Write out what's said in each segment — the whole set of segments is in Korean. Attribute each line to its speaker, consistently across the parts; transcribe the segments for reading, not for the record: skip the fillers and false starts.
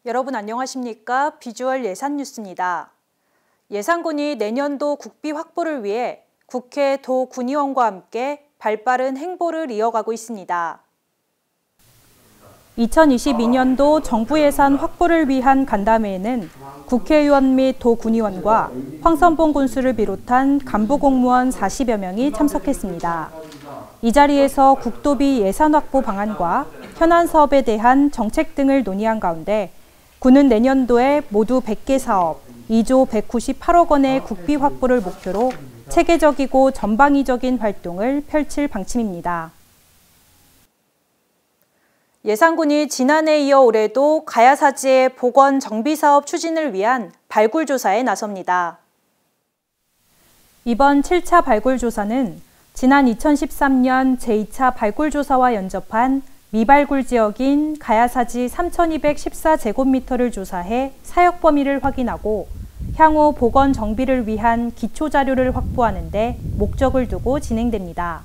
Speaker 1: 여러분 안녕하십니까? 비주얼 예산 뉴스입니다. 예산군이 내년도 국비 확보를 위해 국회 도군의원과 함께 발빠른 행보를 이어가고 있습니다. 2022년도 정부 예산 확보를 위한 간담회에는 국회의원 및 도군의원과 황선봉 군수를 비롯한 간부 공무원 40여 명이 참석했습니다. 이 자리에서 국도비 예산 확보 방안과 현안 사업에 대한 정책 등을 논의한 가운데 군은 내년도에 모두 100개 사업, 2조 198억 원의 국비 확보를 목표로 체계적이고 전방위적인 활동을 펼칠 방침입니다. 예산군이 지난해에 이어 올해도 가야사지의 복원 정비 사업 추진을 위한 발굴 조사에 나섭니다. 이번 7차 발굴 조사는 지난 2013년 제2차 발굴 조사와 연접한 미발굴 지역인 가야사지 3,214제곱미터를 조사해 사역 범위를 확인하고 향후 복원 정비를 위한 기초 자료를 확보하는 데 목적을 두고 진행됩니다.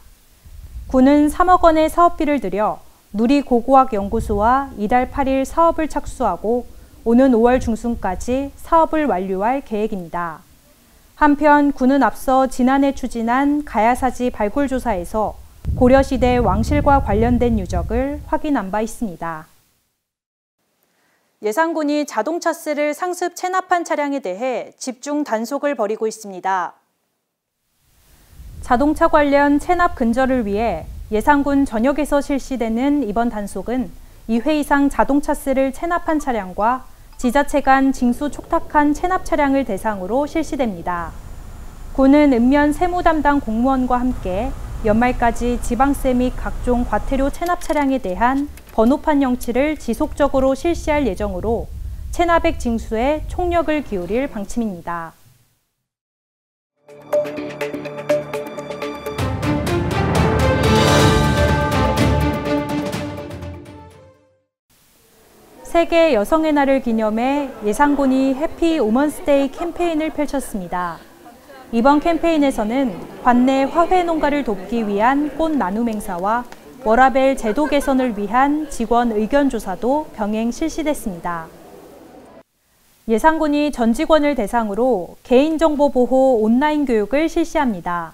Speaker 1: 군은 3억 원의 사업비를 들여 누리고고학연구소와 이달 8일 사업을 착수하고 오는 5월 중순까지 사업을 완료할 계획입니다. 한편 군은 앞서 지난해 추진한 가야사지 발굴 조사에서 고려시대 왕실과 관련된 유적을 확인한 바 있습니다. 예산군이 자동차세를 상습 체납한 차량에 대해 집중 단속을 벌이고 있습니다. 자동차 관련 체납 근절을 위해 예산군 전역에서 실시되는 이번 단속은 2회 이상 자동차세를 체납한 차량과 지자체 간 징수 촉탁한 체납 차량을 대상으로 실시됩니다. 군은 읍면 세무 담당 공무원과 함께 연말까지 지방세 및 각종 과태료 체납 차량에 대한 번호판 영치를 지속적으로 실시할 예정으로 체납액 징수에 총력을 기울일 방침입니다. 세계 여성의 날을 기념해 예산군이 해피 우먼스데이 캠페인을 펼쳤습니다. 이번 캠페인에서는 관내 화훼 농가를 돕기 위한 꽃 나눔 행사와 워라밸 제도 개선을 위한 직원 의견 조사도 병행 실시됐습니다. 예산군이 전 직원을 대상으로 개인정보 보호 온라인 교육을 실시합니다.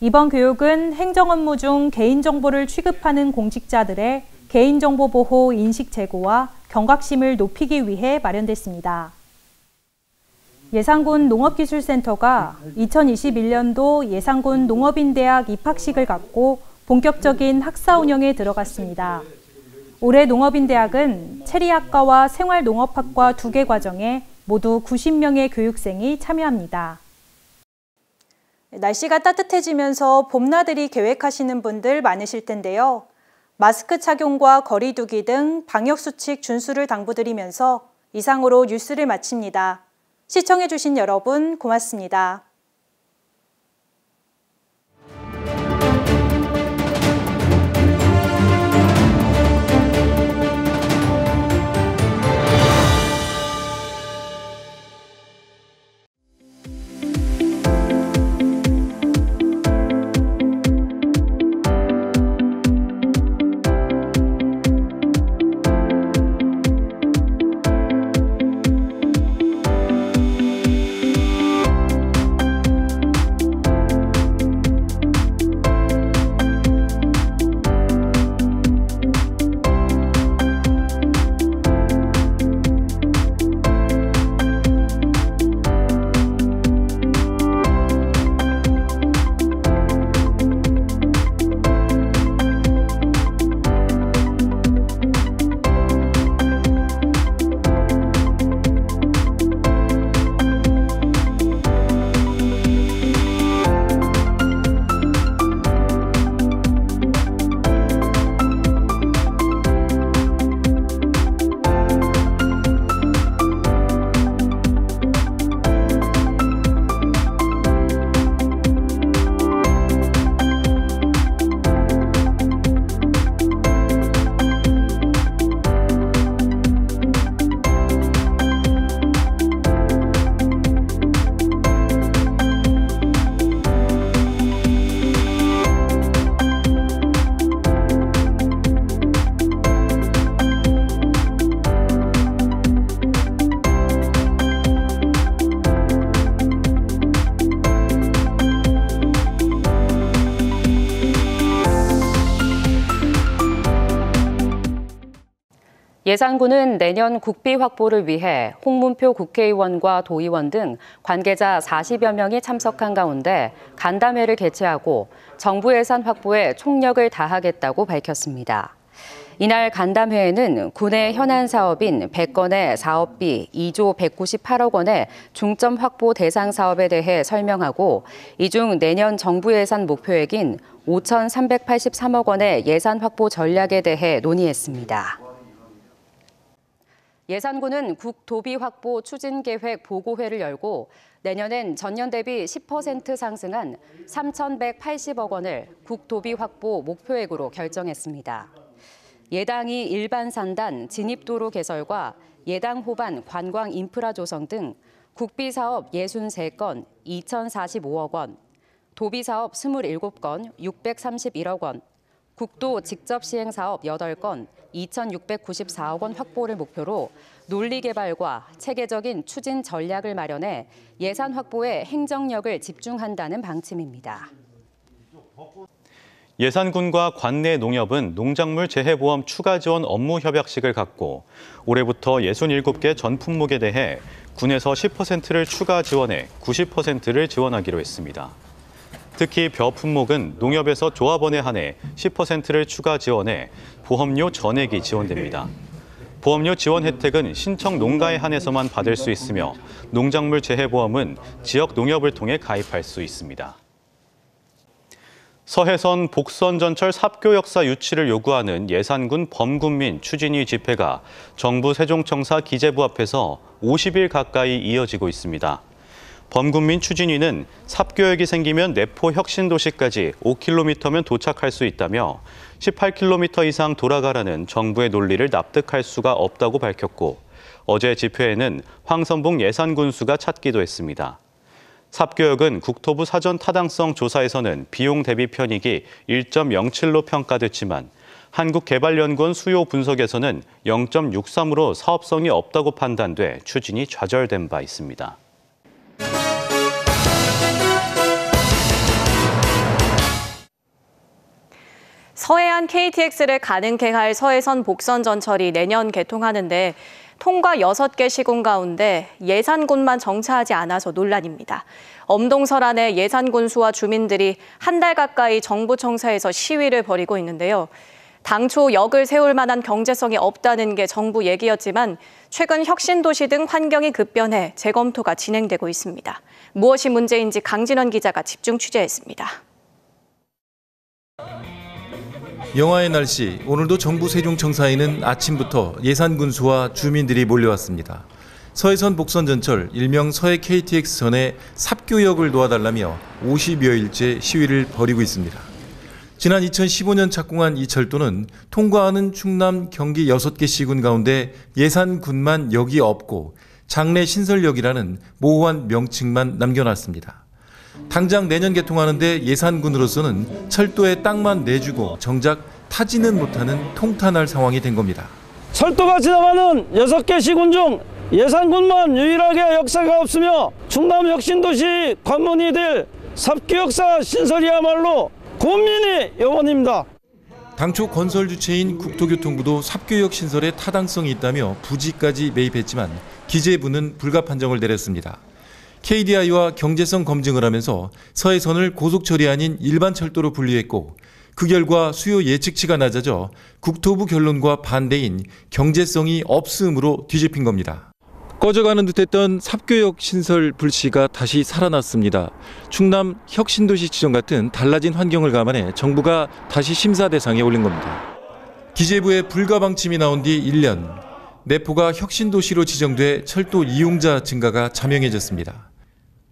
Speaker 1: 이번 교육은 행정업무 중 개인정보를 취급하는 공직자들의 개인정보 보호 인식 제고와 경각심을 높이기 위해 마련됐습니다. 예산군 농업기술센터가 2021년도 예산군 농업인대학 입학식을 갖고 본격적인 학사 운영에 들어갔습니다. 올해 농업인대학은 체리학과와 생활농업학과 2개 과정에 모두 90명의 교육생이 참여합니다. 날씨가 따뜻해지면서 봄나들이 계획하시는 분들 많으실 텐데요. 마스크 착용과 거리 두기 등 방역수칙 준수를 당부드리면서 이상으로 뉴스를 마칩니다. 시청해주신 여러분 고맙습니다.
Speaker 2: 예산군은 내년 국비 확보를 위해 홍문표 국회의원과 도의원 등 관계자 40여 명이 참석한 가운데 간담회를 개최하고 정부 예산 확보에 총력을 다하겠다고 밝혔습니다. 이날 간담회에는 군의 현안 사업인 100건의 사업비 2조 198억 원의 중점 확보 대상 사업에 대해 설명하고 이 중 내년 정부 예산 목표액인 5,383억 원의 예산 확보 전략에 대해 논의했습니다. 예산군은 국도비 확보 추진계획 보고회를 열고 내년엔 전년 대비 10% 상승한 3,180억 원을 국도비 확보 목표액으로 결정했습니다. 예당이 일반 산단 진입도로 개설과 예당 호반 관광 인프라 조성 등 국비 사업 63건 2,045억 원, 도비 사업 27건 631억 원, 국도 직접 시행 사업 8건 2,694억 원 확보를 목표로 논리 개발과 체계적인 추진 전략을 마련해 예산 확보에 행정력을 집중한다는 방침입니다.
Speaker 3: 예산군과 관내 농협은 농작물 재해보험 추가 지원 업무 협약식을 갖고 올해부터 67개 전 품목에 대해 군에서 10%를 추가 지원해 90%를 지원하기로 했습니다. 특히 벼 품목은 농협에서 조합원에 한해 10%를 추가 지원해 보험료 전액이 지원됩니다. 보험료 지원 혜택은 신청 농가에 한해서만 받을 수 있으며 농작물 재해보험은 지역 농협을 통해 가입할 수 있습니다. 서해선 복선전철 삽교 역사 유치를 요구하는 예산군 범군민 추진위 집회가 정부 세종청사 기재부 앞에서 50일 가까이 이어지고 있습니다. 범군민 추진위는 삽교역이 생기면 내포 혁신도시까지 5km면 도착할 수 있다며 18km 이상 돌아가라는 정부의 논리를 납득할 수가 없다고 밝혔고 어제 집회에는 황선봉 예산군수가 찾기도 했습니다. 삽교역은 국토부 사전 타당성 조사에서는 비용 대비 편익이 1.07로 평가됐지만 한국개발연구원 수요 분석에서는 0.63으로 사업성이 없다고 판단돼 추진이 좌절된 바 있습니다.
Speaker 4: 서해안 KTX를 가능케할 서해선 복선전철이 내년 개통하는데 통과 6개 시군 가운데 예산군만 정차하지 않아서 논란입니다. 엄동설안의 예산군수와 주민들이 한 달 가까이 정부 청사에서 시위를 벌이고 있는데요. 당초 역을 세울 만한 경제성이 없다는 게 정부 얘기였지만 최근 혁신도시 등 환경이 급변해 재검토가 진행되고 있습니다. 무엇이 문제인지 강진원 기자가 집중 취재했습니다.
Speaker 5: 영하의 날씨, 오늘도 정부 세종청사에는 아침부터 예산군수와 주민들이 몰려왔습니다. 서해선 복선전철, 일명 서해 KTX선의 삽교역을 도와달라며 50여일째 시위를 벌이고 있습니다. 지난 2015년 착공한 이 철도는 통과하는 충남, 경기 6개 시군 가운데 예산군만 역이 없고 장래 신설역이라는 모호한 명칭만 남겨놨습니다. 당장 내년 개통하는데 예산군으로서는 철도에 땅만 내주고 정작 타지는 못하는 통탄할 상황이 된 겁니다.
Speaker 6: 철도가 지나가는 6개 시군 중 예산군만 유일하게 역사가 없으며 충남 혁신도시 관문이 될 삽교역사 신설이야말로 국민의 염원입니다.
Speaker 5: 당초 건설 주체인 국토교통부도 삽교역 신설에 타당성이 있다며 부지까지 매입했지만 기재부는 불가 판정을 내렸습니다. KDI와 경제성 검증을 하면서 서해선을 고속철이 아닌 일반 철도로 분류했고 그 결과 수요 예측치가 낮아져 국토부 결론과 반대인 경제성이 없음으로 뒤집힌 겁니다. 꺼져가는 듯했던 삽교역 신설 불씨가 다시 살아났습니다. 충남 혁신도시 지정 같은 달라진 환경을 감안해 정부가 다시 심사 대상에 올린 겁니다. 기재부의 불가 방침이 나온 뒤 1년, 내포가 혁신도시로 지정돼 철도 이용자 증가가 자명해졌습니다.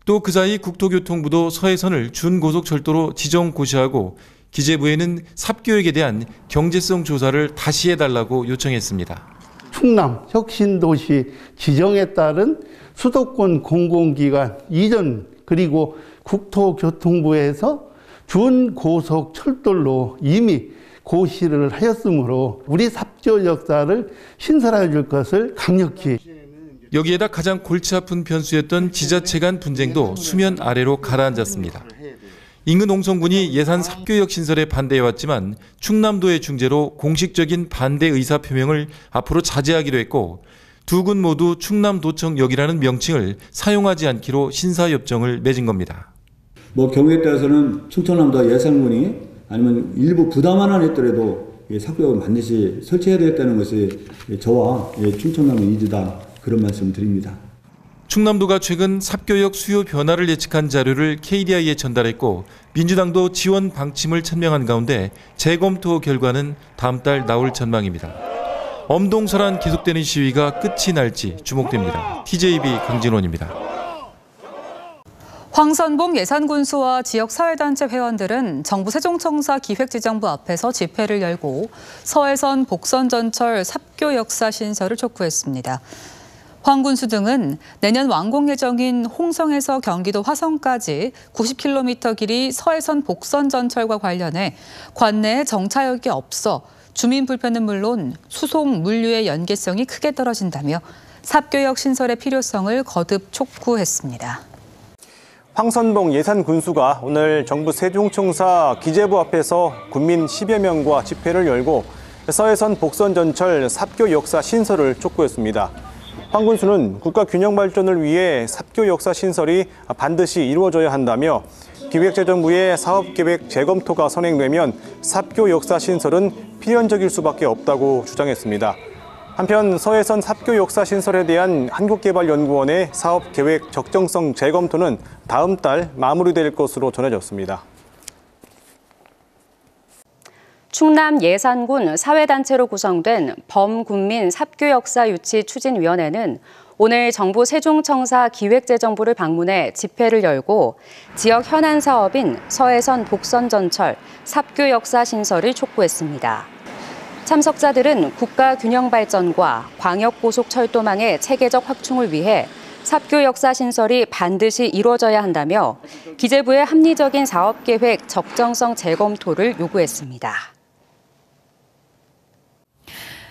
Speaker 5: 또 그 사이 국토교통부도 서해선을 준고속철도로 지정 고시하고 기재부에는 삽교역에 대한 경제성 조사를 다시 해달라고 요청했습니다.
Speaker 7: 충남 혁신도시 지정에 따른 수도권 공공기관 이전 그리고 국토교통부에서 준고속철도로 이미 고시를 하였으므로 우리 삽교 역사를 신설해 줄 것을 강력히.
Speaker 5: 여기에다 가장 골치 아픈 변수였던 지자체 간 분쟁도 수면 아래로 가라앉았습니다. 인근 홍성군이 예산 삽교역 신설에 반대해왔지만 충남도의 중재로 공식적인 반대 의사 표명을 앞으로 자제하기로 했고 두 군 모두 충남도청역이라는 명칭을 사용하지 않기로 신사협정을 맺은 겁니다.
Speaker 8: 경우에 따라서는 충청남도 예산군이 아니면 일부 부담만 했더라도 삽교역을 반드시 설치해야 되겠다는 것이 저와 충청남의 의지다, 그런 말씀을 드립니다.
Speaker 5: 충남도가 최근 삽교역 수요 변화를 예측한 자료를 KDI에 전달했고 민주당도 지원 방침을 천명한 가운데 재검토 결과는 다음 달 나올 전망입니다. 엄동설한 계속되는 시위가 끝이 날지 주목됩니다. TJB 강진원입니다.
Speaker 9: 황선봉 예산군수와 지역사회단체 회원들은 정부 세종청사 기획지정부 앞에서 집회를 열고 서해선 복선전철 삽교 역사 신설을 촉구했습니다. 황 군수 등은 내년 완공 예정인 홍성에서 경기도 화성까지 90km 길이 서해선 복선전철과 관련해 관내에 정차역이 없어 주민 불편은 물론 수송 물류의 연계성이 크게 떨어진다며 삽교역 신설의 필요성을 거듭 촉구했습니다.
Speaker 10: 황선봉 예산군수가 오늘 정부 세종청사 기재부 앞에서 군민 10여 명과 집회를 열고 서해선 복선전철 삽교 역사 신설을 촉구했습니다. 황 군수는 국가 균형 발전을 위해 삽교 역사 신설이 반드시 이루어져야 한다며 기획재정부의 사업계획 재검토가 선행되면 삽교 역사 신설은 필연적일 수밖에 없다고 주장했습니다. 한편 서해선 삽교 역사 신설에 대한 한국개발연구원의 사업계획 적정성 재검토는 다음 달 마무리될 것으로 전해졌습니다.
Speaker 2: 충남 예산군 사회단체로 구성된 범군민 삽교역사 유치 추진위원회는 오늘 정부 세종청사 기획재정부를 방문해 집회를 열고 지역 현안 사업인 서해선 복선전철 삽교역사 신설을 촉구했습니다. 참석자들은 국가 균형 발전과 광역고속철도망의 체계적 확충을 위해 삽교 역사 신설이 반드시 이루어져야 한다며 기재부의 합리적인 사업계획 적정성 재검토를 요구했습니다.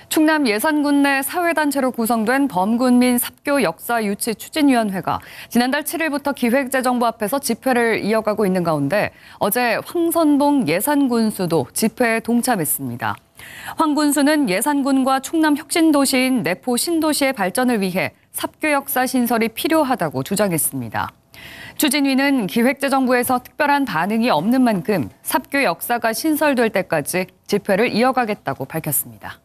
Speaker 9: 충남 예산군 내 사회단체로 구성된 범군민 삽교 역사 유치 추진위원회가 지난달 7일부터 기획재정부 앞에서 집회를 이어가고 있는 가운데 어제 황선봉 예산군수도 집회에 동참했습니다. 황 군수는 예산군과 충남 혁신도시인 내포 신도시의 발전을 위해 삽교 역사 신설이 필요하다고 주장했습니다. 추진위는 기획재정부에서 특별한 반응이 없는 만큼 삽교 역사가 신설될 때까지 집회를 이어가겠다고 밝혔습니다.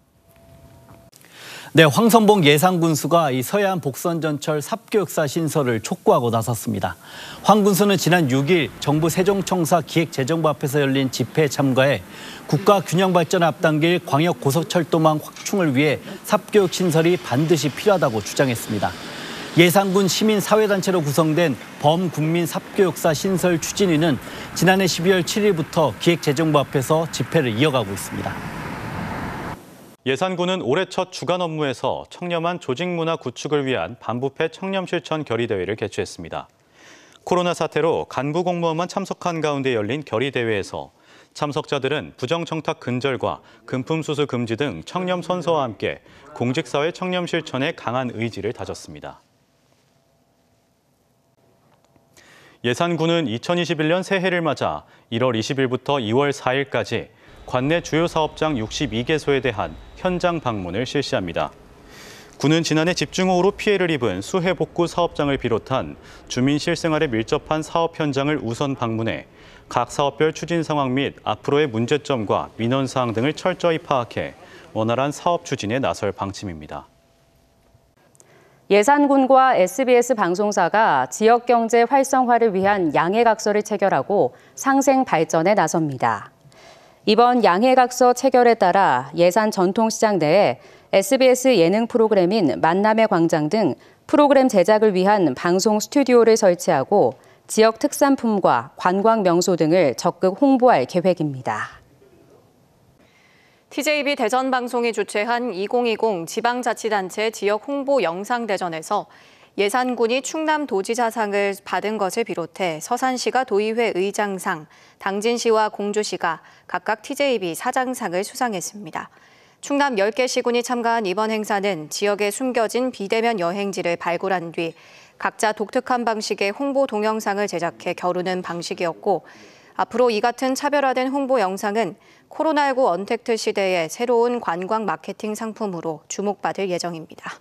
Speaker 11: 네, 황선봉 예산군수가 이 서해안 복선전철 삽교 역사 신설을 촉구하고 나섰습니다. 황 군수는 지난 6일 정부 세종청사 기획재정부 앞에서 열린 집회에 참가해 국가 균형 발전을 앞당길 광역 고속철도망 확충을 위해 삽교역 신설이 반드시 필요하다고 주장했습니다. 예산군 시민사회단체로 구성된 범군민 삽교 역사 신설 추진위는 지난해 12월 7일부터 기획재정부 앞에서 집회를 이어가고 있습니다.
Speaker 3: 예산군은 올해 첫 주간 업무에서 청렴한 조직문화 구축을 위한 반부패 청렴실천 결의대회를 개최했습니다. 코로나 사태로 간부 공무원만 참석한 가운데 열린 결의대회에서 참석자들은 부정청탁 근절과 금품수수 금지 등 청렴 선서와 함께 공직사회 청렴 실천에 강한 의지를 다졌습니다. 예산군은 2021년 새해를 맞아 1월 20일부터 2월 4일까지 관내 주요 사업장 62개소에 대한 현장 방문을 실시합니다. 군은 지난해 집중호우로 피해를 입은 수해 복구 사업장을 비롯한 주민 실생활에 밀접한 사업 현장을 우선 방문해 각 사업별 추진 상황 및 앞으로의 문제점과 민원 사항 등을 철저히 파악해 원활한 사업 추진에 나설 방침입니다.
Speaker 2: 예산군과 SBS 방송사가 지역 경제 활성화를 위한 양해각서를 체결하고 상생 발전에 나섭니다. 이번 양해각서 체결에 따라 예산 전통시장 내에 SBS 예능 프로그램인 만남의 광장 등 프로그램 제작을 위한 방송 스튜디오를 설치하고 지역 특산품과 관광 명소 등을 적극 홍보할 계획입니다.
Speaker 4: TJB 대전방송이 주최한 2020 지방자치단체 지역 홍보 영상대전에서 예산군이 충남도지사상을 받은 것을 비롯해 서산시가 도의회 의장상, 당진시와 공주시가 각각 TJB 사장상을 수상했습니다. 충남 10개 시군이 참가한 이번 행사는 지역에 숨겨진 비대면 여행지를 발굴한 뒤 각자 독특한 방식의 홍보 동영상을 제작해 겨루는 방식이었고 앞으로 이 같은 차별화된 홍보 영상은 코로나19 언택트 시대의 새로운 관광 마케팅 상품으로 주목받을 예정입니다.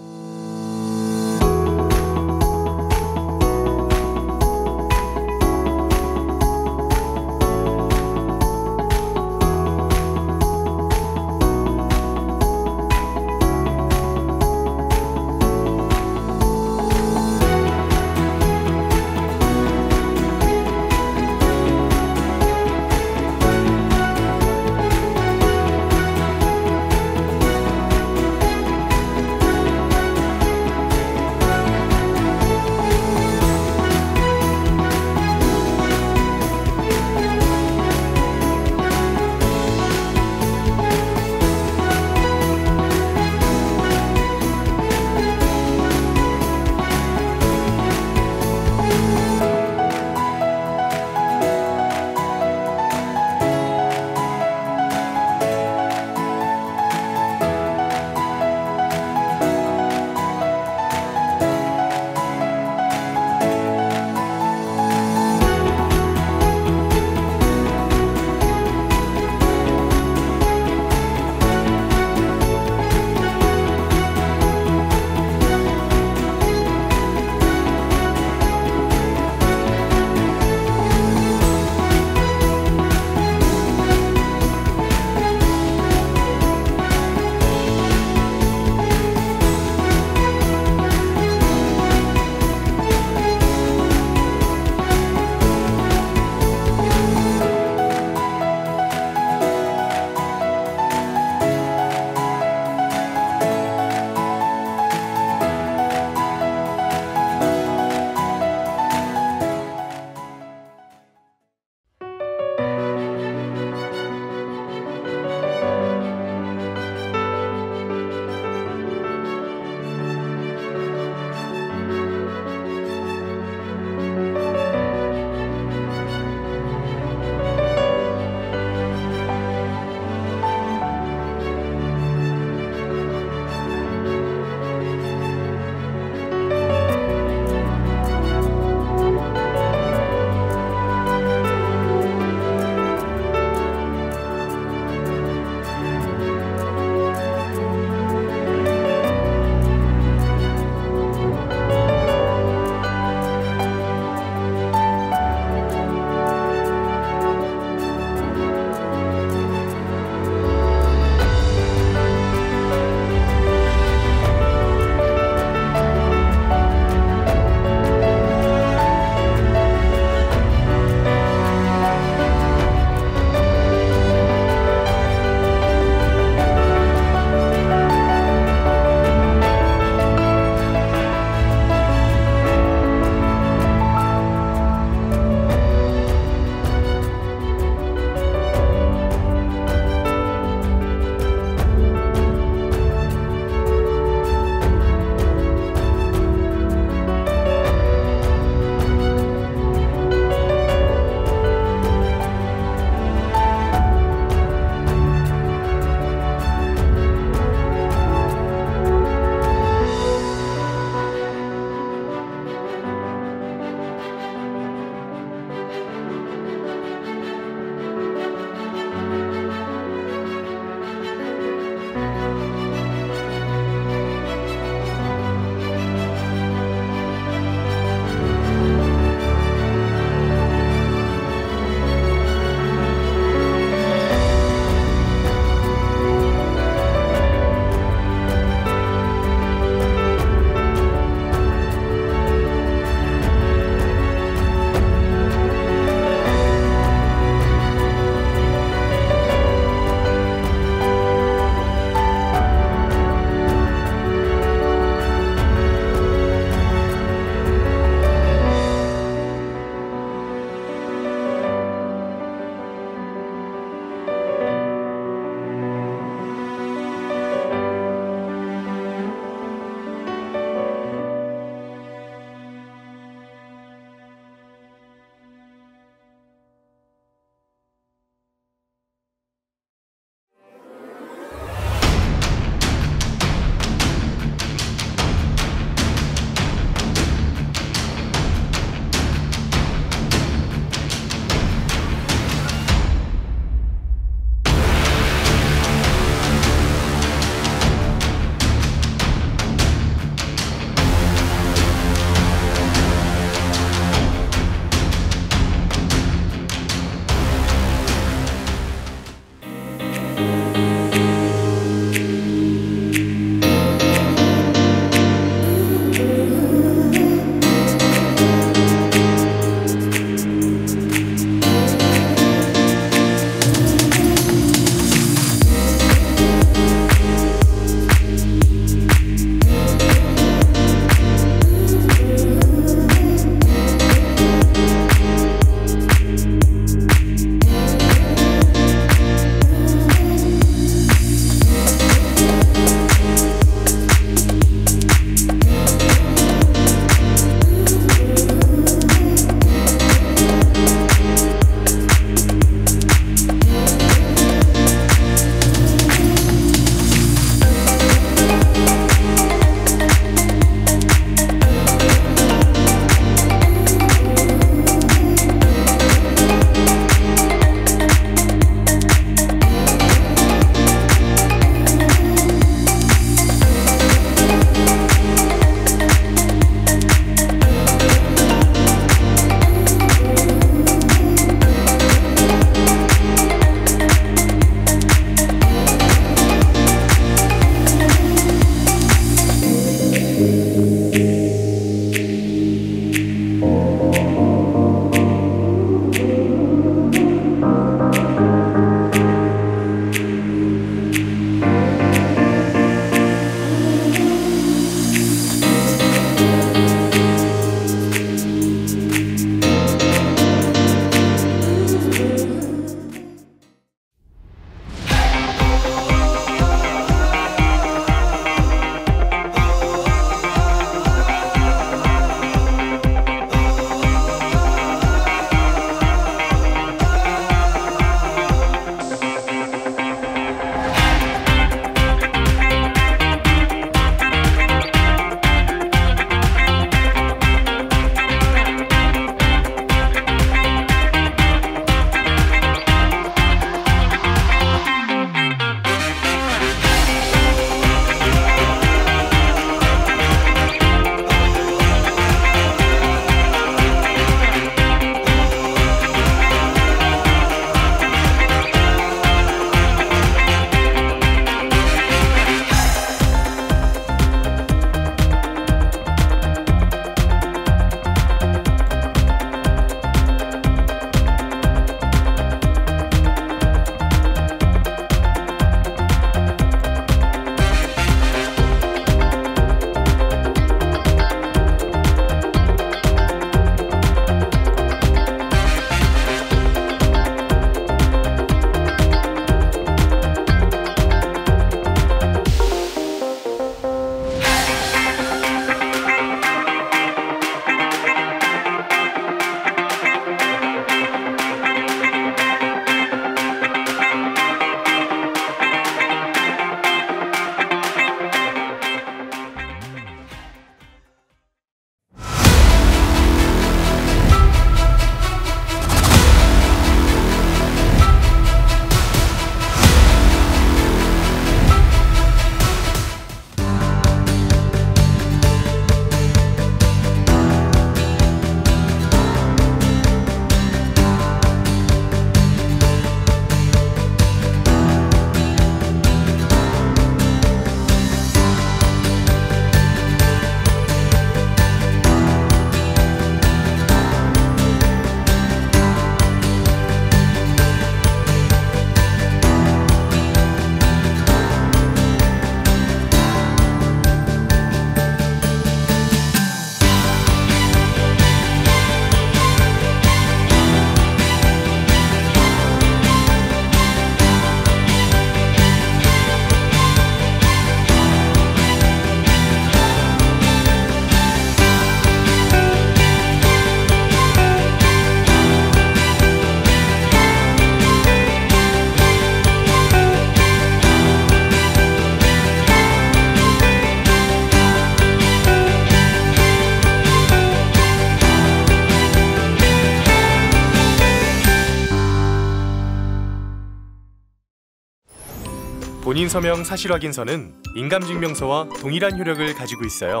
Speaker 12: 본인 서명 사실 확인서는 인감증명서와 동일한 효력을 가지고 있어요.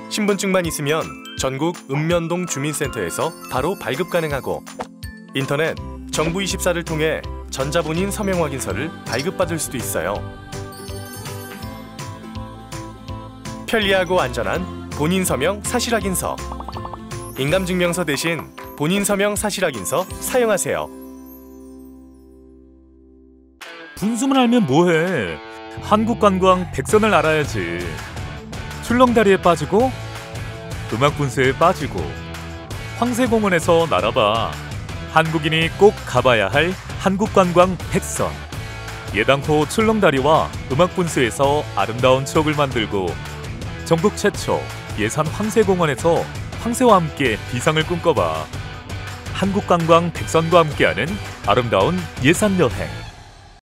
Speaker 12: 신분증만 있으면 전국 읍면동 주민센터에서 바로 발급 가능하고 인터넷 정부24를 통해 전자본인 서명 확인서를 발급받을 수도 있어요. 편리하고 안전한 본인 서명 사실 확인서. 인감증명서 대신 본인 서명 사실 확인서 사용하세요.
Speaker 13: 분수만 알면 뭐해? 한국관광 백선을 알아야지. 출렁다리에 빠지고 음악분수에 빠지고 황새공원에서 날아봐. 한국인이 꼭 가봐야 할 한국관광 백선. 예당포 출렁다리와 음악분수에서 아름다운 추억을 만들고 전국 최초 예산 황새공원에서 황새와 함께 비상을 꿈꿔봐. 한국관광 백선과 함께하는 아름다운 예산여행.